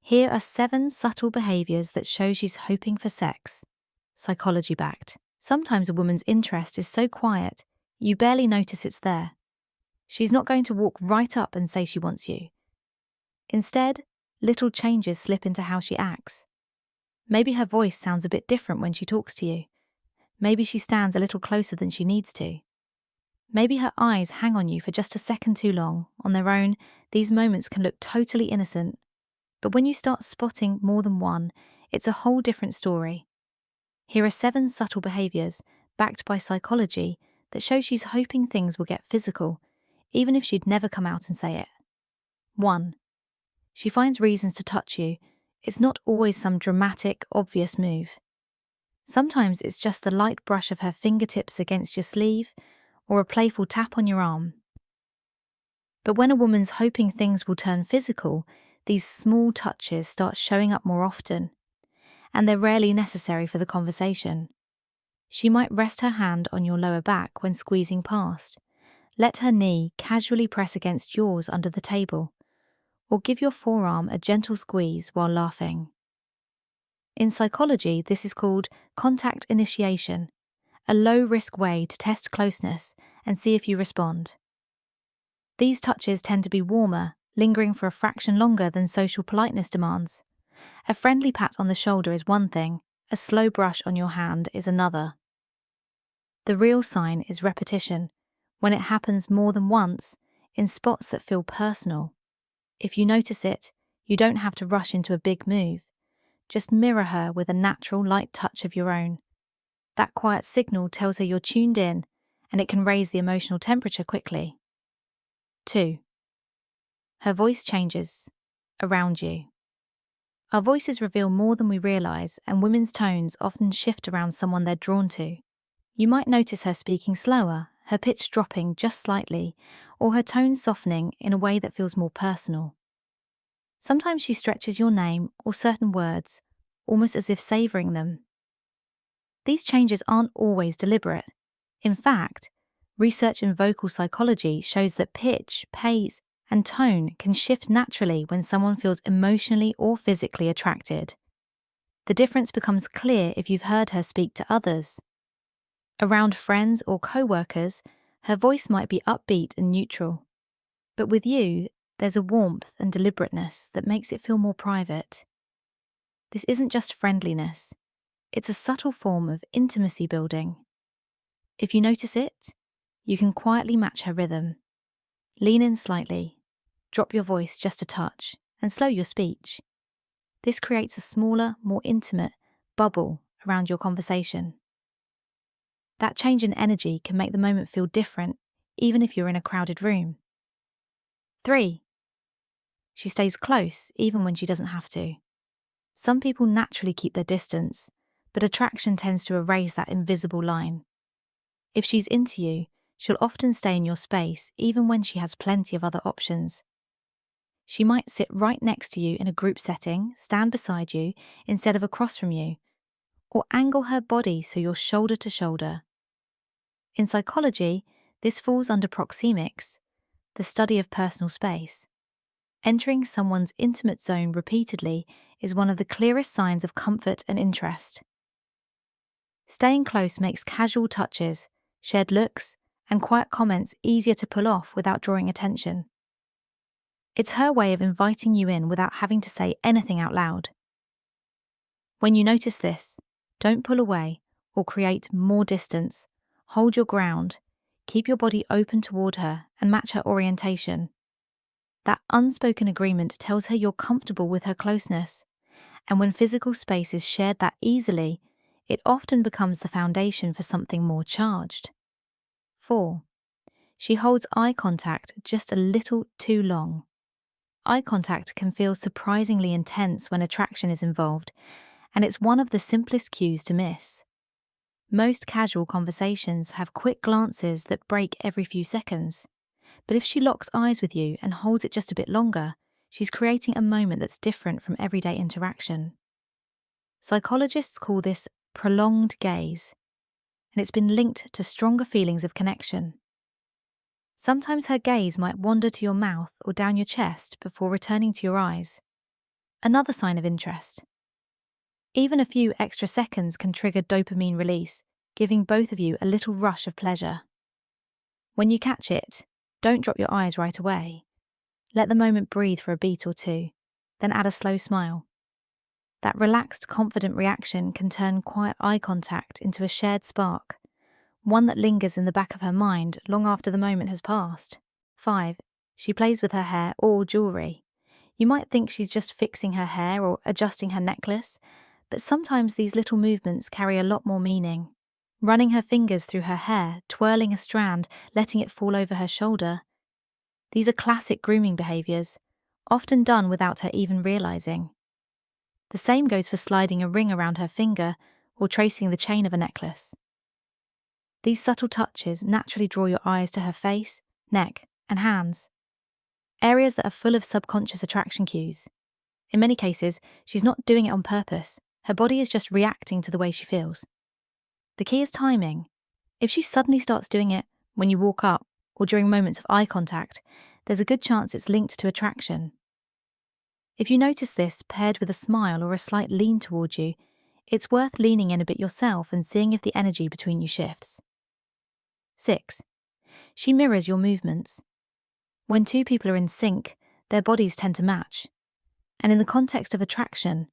Here are 7 subtle behaviours that show she's hoping for sex. Psychology backed. Sometimes a woman's interest is so quiet, you barely notice it's there. She's not going to walk right up and say she wants you. Instead, little changes slip into how she acts. Maybe her voice sounds a bit different when she talks to you. Maybe she stands a little closer than she needs to. Maybe her eyes hang on you for just a second too long. On their own, these moments can look totally innocent. But when you start spotting more than one, it's a whole different story. Here are 7 subtle behaviours, backed by psychology, that show she's hoping things will get physical, even if she'd never come out and say it. 1. She finds reasons to touch you. It's not always some dramatic, obvious move. Sometimes it's just the light brush of her fingertips against your sleeve, or a playful tap on your arm. But when a woman's hoping things will turn physical, these small touches start showing up more often, and they're rarely necessary for the conversation. She might rest her hand on your lower back when squeezing past, let her knee casually press against yours under the table, or give your forearm a gentle squeeze while laughing. In psychology, this is called contact initiation, a low-risk way to test closeness and see if you respond. These touches tend to be warmer, lingering for a fraction longer than social politeness demands. A friendly pat on the shoulder is one thing, a slow brush on your hand is another. The real sign is repetition, when it happens more than once, in spots that feel personal. If you notice it, you don't have to rush into a big move. Just mirror her with a natural, light touch of your own. That quiet signal tells her you're tuned in, and it can raise the emotional temperature quickly. 2. Her voice changes around you. Our voices reveal more than we realise, and women's tones often shift around someone they're drawn to. You might notice her speaking slower, her pitch dropping just slightly, or her tone softening in a way that feels more personal. Sometimes she stretches your name or certain words, almost as if savouring them. These changes aren't always deliberate. In fact, research in vocal psychology shows that pitch, pace, and tone can shift naturally when someone feels emotionally or physically attracted. The difference becomes clear if you've heard her speak to others. Around friends or co-workers, her voice might be upbeat and neutral. But with you, there's a warmth and deliberateness that makes it feel more private. This isn't just friendliness. It's a subtle form of intimacy building. If you notice it, you can quietly match her rhythm. Lean in slightly, drop your voice just a touch, and slow your speech. This creates a smaller, more intimate bubble around your conversation. That change in energy can make the moment feel different, even if you're in a crowded room. 3. She stays close even when she doesn't have to. Some people naturally keep their distance, but attraction tends to erase that invisible line. If she's into you, she'll often stay in your space even when she has plenty of other options. She might sit right next to you in a group setting, stand beside you instead of across from you, or angle her body so you're shoulder to shoulder. In psychology, this falls under proxemics, the study of personal space. Entering someone's intimate zone repeatedly is one of the clearest signs of comfort and interest. Staying close makes casual touches, shared looks, and quiet comments easier to pull off without drawing attention. It's her way of inviting you in without having to say anything out loud. When you notice this, don't pull away or create more distance. Hold your ground, keep your body open toward her, and match her orientation. That unspoken agreement tells her you're comfortable with her closeness, and when physical space is shared that easily, it often becomes the foundation for something more charged. 4. She holds eye contact just a little too long. Eye contact can feel surprisingly intense when attraction is involved, and it's one of the simplest cues to miss. Most casual conversations have quick glances that break every few seconds, but if she locks eyes with you and holds it just a bit longer, she's creating a moment that's different from everyday interaction. Psychologists call this prolonged gaze, and it's been linked to stronger feelings of connection. Sometimes her gaze might wander to your mouth or down your chest before returning to your eyes. Another sign of interest. Even a few extra seconds can trigger dopamine release, giving both of you a little rush of pleasure. When you catch it, don't drop your eyes right away. Let the moment breathe for a beat or two, then add a slow smile. That relaxed, confident reaction can turn quiet eye contact into a shared spark, one that lingers in the back of her mind long after the moment has passed. 5. She plays with her hair or jewellery. You might think she's just fixing her hair or adjusting her necklace, but sometimes these little movements carry a lot more meaning. Running her fingers through her hair, twirling a strand, letting it fall over her shoulder. These are classic grooming behaviours, often done without her even realising. The same goes for sliding a ring around her finger or tracing the chain of a necklace. These subtle touches naturally draw your eyes to her face, neck, and hands, areas that are full of subconscious attraction cues. In many cases, she's not doing it on purpose. Her body is just reacting to the way she feels. The key is timing. If she suddenly starts doing it when you walk up or during moments of eye contact, there's a good chance it's linked to attraction. If you notice this paired with a smile or a slight lean towards you, it's worth leaning in a bit yourself and seeing if the energy between you shifts. 6. She mirrors your movements. When two people are in sync, their bodies tend to match. And in the context of attraction,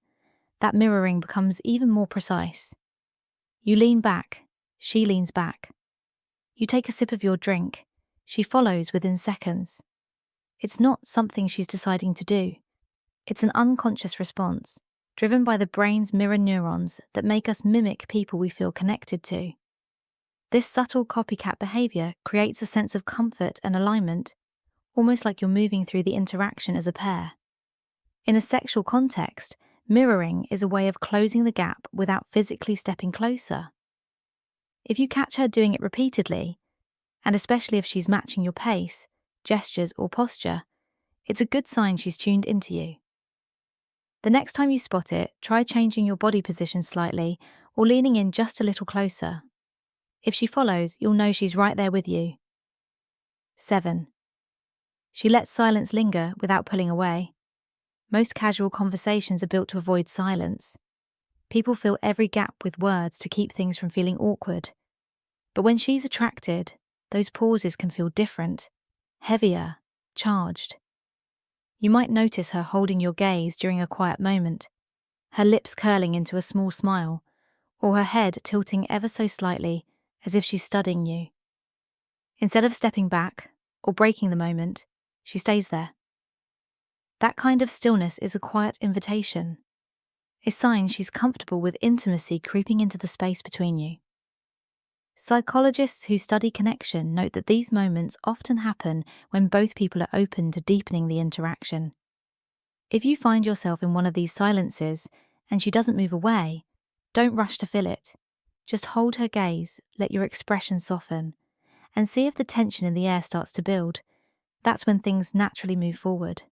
that mirroring becomes even more precise. You lean back, she leans back. You take a sip of your drink, she follows within seconds. It's not something she's deciding to do. It's an unconscious response, driven by the brain's mirror neurons that make us mimic people we feel connected to. This subtle copycat behaviour creates a sense of comfort and alignment, almost like you're moving through the interaction as a pair. In a sexual context, mirroring is a way of closing the gap without physically stepping closer. If you catch her doing it repeatedly, and especially if she's matching your pace, gestures, or posture, it's a good sign she's tuned into you. The next time you spot it, try changing your body position slightly or leaning in just a little closer. If she follows, you'll know she's right there with you. 7. She lets silence linger without pulling away. Most casual conversations are built to avoid silence. People fill every gap with words to keep things from feeling awkward. But when she's attracted, those pauses can feel different, heavier, charged. You might notice her holding your gaze during a quiet moment, her lips curling into a small smile, or her head tilting ever so slightly as if she's studying you. Instead of stepping back or breaking the moment, she stays there. That kind of stillness is a quiet invitation, a sign she's comfortable with intimacy creeping into the space between you. Psychologists who study connection note that these moments often happen when both people are open to deepening the interaction. If you find yourself in one of these silences and she doesn't move away, don't rush to fill it. Just hold her gaze, let your expression soften, and see if the tension in the air starts to build. That's when things naturally move forward.